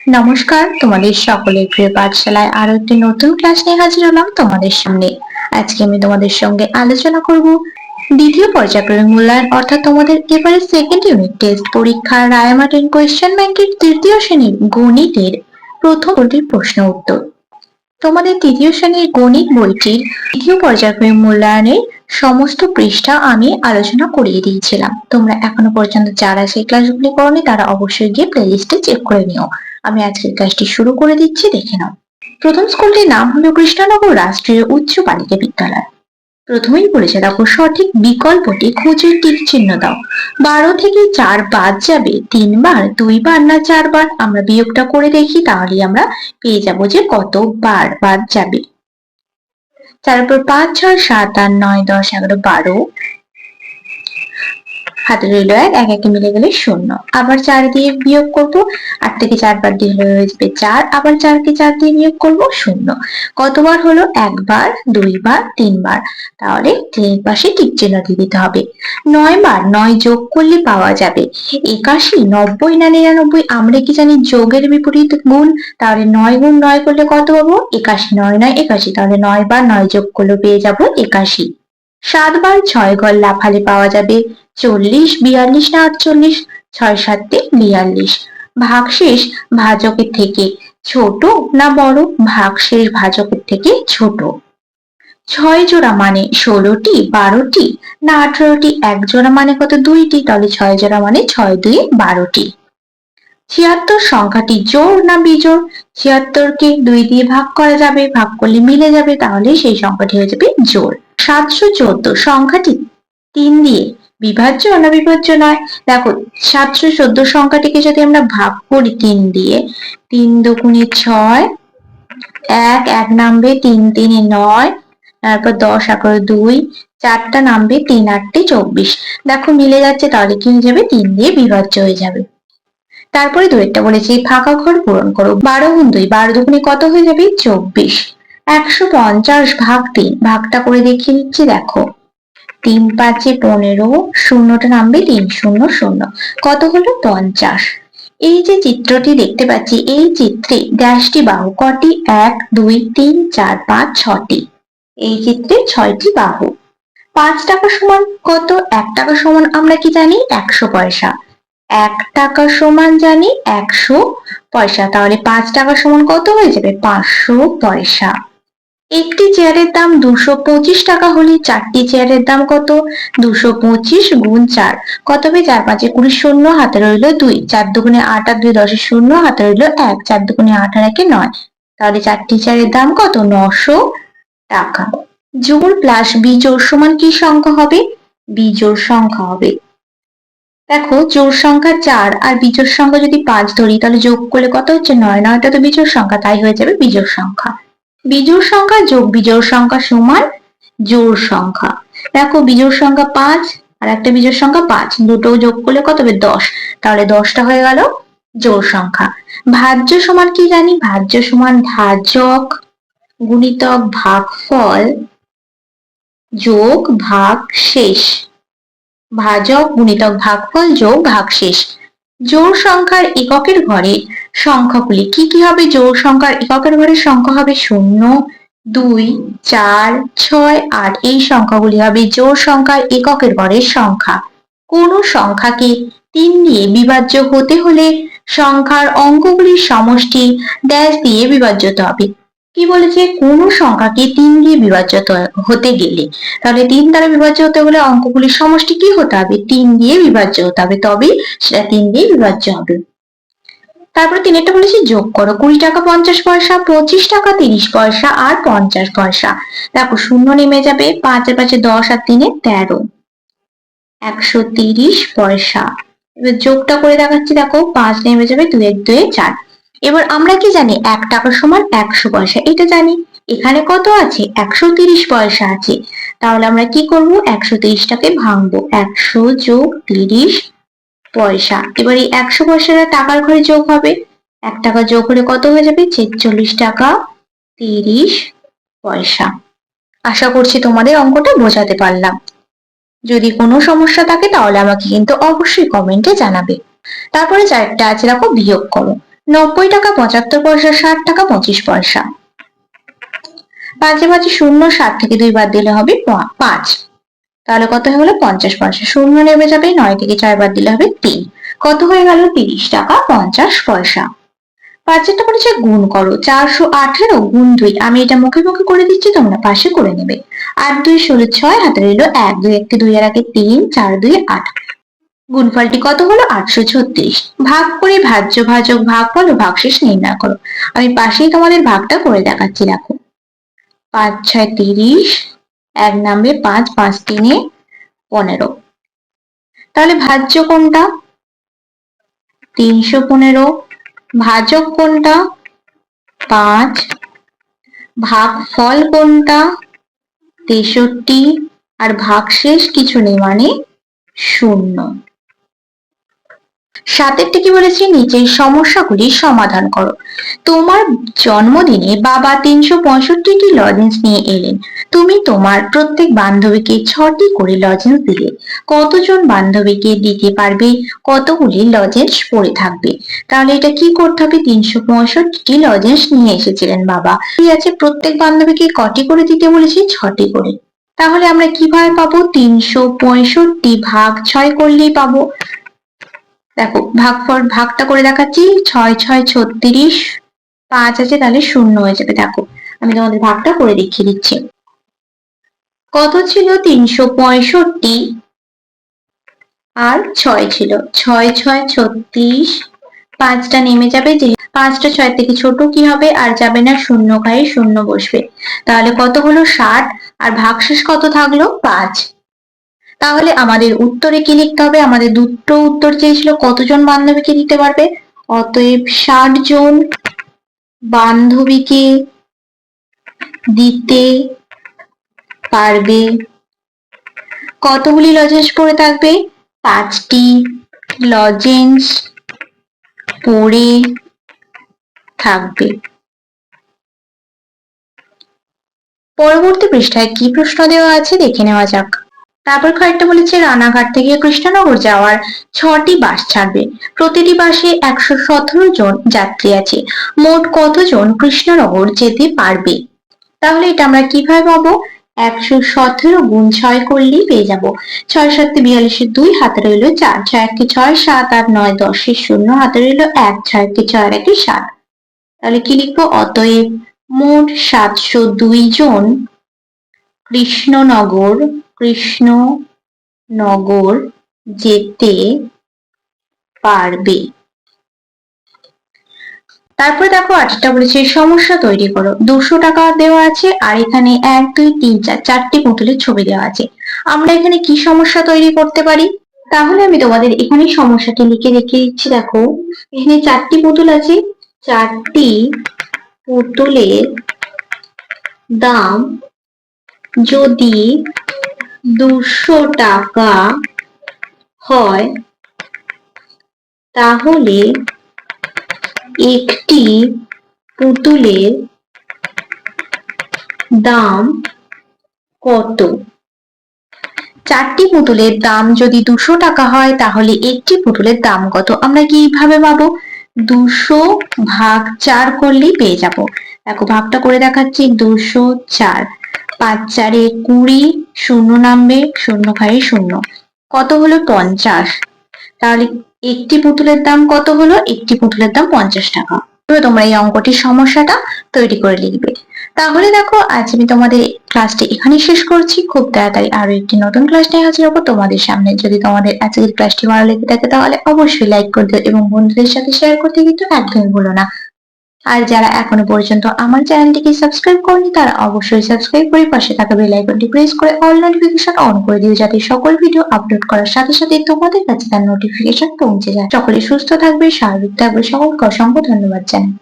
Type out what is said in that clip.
নমস্কার, তোমাদের সকলের প্রিয় পাঠশালায় আরো একটি নতুন ক্লাস নিয়ে হাজির হলাম তোমাদের সামনে। আজকে আমি তোমাদের সঙ্গে আলোচনা করব দ্বিতীয় পর্যায়ক্রমিক মূল্যায়ন অর্থাৎ তোমাদের এবারে সেকেন্ড ইউনিট টেস্ট পরীক্ষার রায়মার্টিন কোয়েশ্চেন ব্যাংকের তৃতীয় শ্রেণীর গণিতের প্রথম পর্বের প্রশ্ন উত্তর। তোমাদের তৃতীয় শ্রেণীর গণিত বইটির দ্বিতীয় পর্যায়ক্রমিক মূল্যায়নের সমস্ত পৃষ্ঠা আমি আলোচনা করিয়ে দিয়েছিলাম। তোমরা এখনো পর্যন্ত যারা সেই ক্লাসগুলি করোনি তারা অবশ্যই গিয়ে প্লেলিস্টে চেক করে নিও। আমি আজকের ক্লাসটি শুরু করে দিচ্ছি, দেখে নাও। প্রথম স্কুলটির নাম হলো কৃষ্ণনগর রাষ্ট্রীয় উচ্চ বালিকা বিদ্যালয়। প্রথমেই বলেছে দেখো, সঠিক বিকল্পটি খুঁজে টিক চিহ্ন দাও। 12 থেকে 4 বাদ যাবে 3 বার, 2 বার না 4 বার? আমরা বিয়োগটা করে দেখি, তাহলে আমরা পেয়ে যাব যে কত বার বাদ যাবে। তারপর 5, 6, 7, 8, 9, 10, 11, 12 হাতে রইল 1, 1 একে মিলে গেলে 0। আবার 4 দিয়ে বিয়োগ করব, 8 থেকে 4 বার দিয়ে হয়ে যাবে 4, আবার 4 কে 4 দিয়ে বিয়োগ করব 0। কতবার হলো? 1 বার, 2 বার, 3 বার। তাহলে 3 পাশে টিক চিহ্ন দিয়ে দিতে হবে। 9 বার 9 যোগ করলে পাওয়া যাবে 81, 90 না 99? আমরা কি জানি যোগের বিপরীত গুণ, তাহলে 9 গুণ 9 করলে কত পাবো? 81, 9 9 81, তাহলে 9 বার 9 যোগ করলে পেয়ে যাবো 81। 7 বার 6 ঘর লাফালে পাওয়া যাবে 40, 42 না 48? 6 7 42। ভাগশেষ ভাজকের থেকে ছোট না বড়? ভাগশেষ ভাজকের থেকে ছোট। 6 জোড়া মানে 16টি, 12টি না 18টি? 1 জোড়া মানে কত? 2টি, তাহলে 6 জোড়া মানে 6 2 12টি। 76 সংখ্যাটি জোড় না বিজোড়? 76 কে 2 দিয়ে ভাগ করা যাবে, ভাগ করলে মিলে যাবে, তাহলে সেই সংখ্যাটি হয়ে যাবে জোড়। 714 সংখ্যাটি 3 দিয়ে বিভাজ্য না বিভাজ্য নয়? দেখো, 714 সংখ্যাটিকে যদি আমরা ভাগ করি 3 দিয়ে, 3 দুগুণে 6, 1 1 নামবে, 3 3 9, তারপর 10 11 2, 4টা নামবে, 3 8 24। দেখো মিলে যাচ্ছে, তাহলে কি হয়ে যাবে? 3 দিয়ে বিভাজ্য হয়ে যাবে। তারপরে দুইটা বলেছি ফাঁকা ঘর পূরণ করো। 12 গুণ 2, 12 দুগুণে কত হয়ে যাবে? 24। 150 ভাগ 3, ভাগটা করে দেখিয়ে দিচ্ছি, দেখো 3 5 15, শূন্যটা নামবে 3 0 0, কত হলো? 50। এই যে চিত্রটি দেখতে পাচ্ছি, এই চিত্রে ড্যাশটি বাহু কটি? 1 2 3 4 5 6টি। এই চিত্রে 6টি বাহু। 5 টাকা সমান কত? 1 টাকা সমান আমরা কি জানি? 100 পয়সা। 1 টাকা সমান জানি 100 পয়সা, তাহলে 5 টাকা সমান কত হয়ে যাবে? 500 পয়সা। একটি চেয়ারের দাম 225 টাকা হলে 4টি চেয়ারের দাম কত? 225 গুণ 4, কত হবে? 4 5 20, শূন্য হাতে রইল 2, 4 দুগুণে 8 আর 2 10, শূন্য হাতে রইল 1, 4 দুগুণে 8 আর 1 9, তাহলে 4টি চেয়ারের দাম কত? 900 টাকা। জোড় প্লাস বিজোড় সমান কি সংখ্যা হবে? বিজোড় সংখ্যা হবে। দেখো, জোড় সংখ্যা 4 আর বিজোড় সংখ্যা যদি 5 ধরি, তাহলে যোগ করলে কত হচ্ছে? 9, 9টা তো বিজোড় সংখ্যা, তাই হয়ে যাবে বিজোড় সংখ্যা। বিজোড় সংখ্যা যোগ বিজোড় সংখ্যা সমান জোড় সংখ্যা। দেখো, বিজোড় সংখ্যা 5 আর একটা বিজোড় সংখ্যা 5, দুটো যোগ করলে কত হবে? 10, তাহলে 10টা হয়ে গেল জোড় সংখ্যা। ভাজ্য সমান কি জানি? ভাজ্য সমান ভাজক গুণিতক ভাগফল যোগ ভাগশেষ। ভাজক গুণিতক ভাগফল যোগ ভাগশেষ। জোড় সংখ্যার এককের ঘরে সংখ্যাগুলি কি কি হবে? জোড় সংখ্যার এককের ঘরের সংখ্যা হবে 0 2 4 6 8, এই সংখ্যাগুলি হবে জোড় সংখ্যার এককের ঘরের সংখ্যা। কোন সংখ্যাকে 3 দিয়ে বিভাজ্য হতে হলে সংখ্যার অঙ্কগুলির সমষ্টি ড্যাশ দিয়ে বিভাজ্য হতে হবে। কি বলেছে? কোন সংখ্যাকে 3 দিয়ে বিভাজ্য হতে গেলে, তাহলে 3 দ্বারা বিভাজ্য হতে হলে অঙ্কগুলির সমষ্টি কি হতে হবে? 3 দিয়ে বিভাজ্য হতে হবে, তবেই সেটা 3 দিয়ে বিভাজ্য হবে। তারপর 3 বলেছি যোগ করো। 20 টাকা 50 পয়সা, 25 টাকা 30 পয়সা আর 50 পয়সা। দেখো, শূন্য নেমে যাবে, 5 এর পাশে 10 আর 3 13, 130 পয়সা। এবার যোগটা করে দেখাচ্ছি, দেখো 5 নেমে যাবে, 2 1 2 4। এবার আমরা কি জানি? 1 টাকা সমান 100 পয়সা, এটা জানি। এখানে কত আছে? 130 পয়সা আছে। তাহলে আমরা কি করব? 130টাকে ভাঙবো, 100 যোগ 30 পয়সা। এবার এই 100 পয়সাটা টাকার ঘরে যোগ হবে, 1 টাকা যোগ করে কত হয়ে যাবে? 46 টাকা 30 পয়সা। আশা করছি তোমাদের অঙ্কটা বোঝাতে পারলাম। যদি কোনো সমস্যা থাকে তাহলে আমাকে কিন্তু অবশ্যই কমেন্টে জানাবে। তারপরে 4টা আছে, দেখো বিয়োগ করো। 90 টাকা 75 পয়সা, 60 টাকা 25 পয়সা। 5 এ 5 শূন্য, 7 থেকে 2 বাদ দিলে হবে 5, তাহলে কত হয়ে গেল 50 পয়সা। শূন্য নেমে যাবে, 9 থেকে 4 বাদ দিলে হবে 3, কত হয়ে গেল 30 টাকা 50 পয়সা। 5 বলেছে গুণ করো, 418 গুণ 2, আমি এটা মুখে মুখে করে দিচ্ছি, তোমরা পাশে করে নেবে। 8 2 16 6, হাতে রইল 1, 2 1 2 এর আগে 3, 4 2 8, গুণফলটি কত হলো 836। ভাগ করে ভাজ্য ভাজক ভাগফল ও ভাগশেষ নির্ণয় করো। আমি পাশেই তোমাদের ভাগটা করে দেখাচ্ছি, দেখো 5 6 30, 1 নামবে 5, 5 3 15, তাহলে ভাজ্য কোনটা 315, ভাজক কোনটা 5, ভাগফল কোনটা 63, আর ভাগশেষ কিছু নেই মানে 0। 7 কি বলেছি, নিচের সমস্যাগুলির সমাধান করো। তোমার জন্মদিনে বাবা 365টি লজেন্স নিয়ে এলেন। তুমি তোমার প্রত্যেক বান্ধবীকে 6টি করে লজেন্স দিলে। কতজন বান্ধবীকে দিতে পারবে, কতগুলি লজেন্স পড়ে থাকবে? তাহলে এটা কি করতে হবে, 365টি লজেন্স নিয়ে এসেছিলেন বাবা, ঠিক আছে, প্রত্যেক বান্ধবীকে কটি করে দিতে বলেছি, 6টি করে। তাহলে আমরা কিভাবে পাবো, 365 ভাগ 6 করলেই পাবো। দেখো ভাগটা করে দেখাচ্ছি, 6 6 36, 5 আছে তাহলে 0 হয়ে যাবে। দেখো আমি তোমাদের ভাগটা করে দেখিয়ে দিচ্ছি। কত ছিল 365 আর 6 ছিল, 6 6 36, 5টা নেমে যাবে, যে 5টা 6 থেকে ছোট কি হবে, আর যাবে না, 0 খাই 0 বসবে, তাহলে কত হলো 60, আর ভাগশেষ কত থাকলো 5। তাহলে আমাদের উত্তরে কি লিখতে হবে, আমাদের দুটো উত্তর চেয়েছিল কতজন বান্ধবীকে দিতে পারবে, অতএব 60 জন বান্ধবীকে দিতে পারবে। কতগুলি লজেন্স পড়ে থাকবে, 5টি লজেন্স পড়ে থাকবে। পরবর্তী পৃষ্ঠায় কি প্রশ্ন দেওয়া আছে দেখে নেওয়া যাক। তারপর কয়েকটা বলেছে, রানাঘাট থেকে কৃষ্ণনগর যাওয়ার 6টি বাস ছাড়বে, প্রতিটি বাসে 117 জন যাত্রী আছে, মোট কতজন কৃষ্ণনগর যেতে পারবে? তাহলে এটা আমরা কিভাবে পাবো, 117 গুণ 6 করলেই পেয়ে যাবো। 6 7 42, 2 হাতে রইল 4, 6 1 6 7 8 9 10 0, হাতে রইল 1, 6 1 6 1 7, তাহলে কি লিখবো, অতএব মোট 702 জন কৃষ্ণনগর যেতে পারবে। তারপরে দেখো 8টা বলেছে সমস্যা তৈরি করো। 200 টাকা দেওয়া আছে, আর এখানে 1 2 3 4 4টি পুতুলের ছবি দেওয়া আছে। আমরা এখানে কি সমস্যা তৈরি করতে পারি? তাহলে আমি তোমাদের এখানে সমস্যাটি লিখে রেখে দিচ্ছি। দেখো এখানে 4টি পুতুল আছে, 4টি পুতুলের দাম যদি 200 টাকা হয়, তাহলে একটি পুতুলের দাম কত? 4টি পুতুলের দাম যদি 200 টাকা হয়, তাহলে একটি পুতুলের দাম কত? আমরা কিভাবে পাবো, 200 ভাগ 4 করলেই পেয়ে যাবো। দেখো ভাগটা করে দেখাচ্ছি, 204, 5 4 20, 0 নামবে, 0 খাই 0, কত হলো 50। তাহলে একটি পুতুলের দাম কত হলো, একটি পুতুলের দাম 50 টাকা। তোমরা এই অঙ্কটির সমস্যাটা তৈরি করে লিখবে। তাহলে দেখো আজ আমি তোমাদের ক্লাসটি এখানেই শেষ করছি। খুব তাড়াতাড়ি আরো একটি নতুন ক্লাস নিয়ে হাজির হবো তোমাদের সামনে। যদি তোমাদের আজকের ক্লাসটি ভালো লেগে থাকে তাহলে অবশ্যই লাইক করে দিও এবং বন্ধুদের সাথে শেয়ার করতে কিন্তু একদমই ভুলো না। আর যারা এখনো পর্যন্ত আমার চ্যানেলটিকে সাবস্ক্রাইব করেনি তারা অবশ্যই সাবস্ক্রাইব করে পাশে থাকা বেল আইকনটি প্রেস করে অল নোটিফিকেশন অন করে দিও, যাতে সকল ভিডিও আপলোড করার সাথে সাথে তোমাদের কাছে তার নোটিফিকেশন পৌঁছে যায়। সকলে সুস্থ থাকবে, স্বাভাবিক থাকবে, সকলকে অসংখ্য ধন্যবাদ জানাই।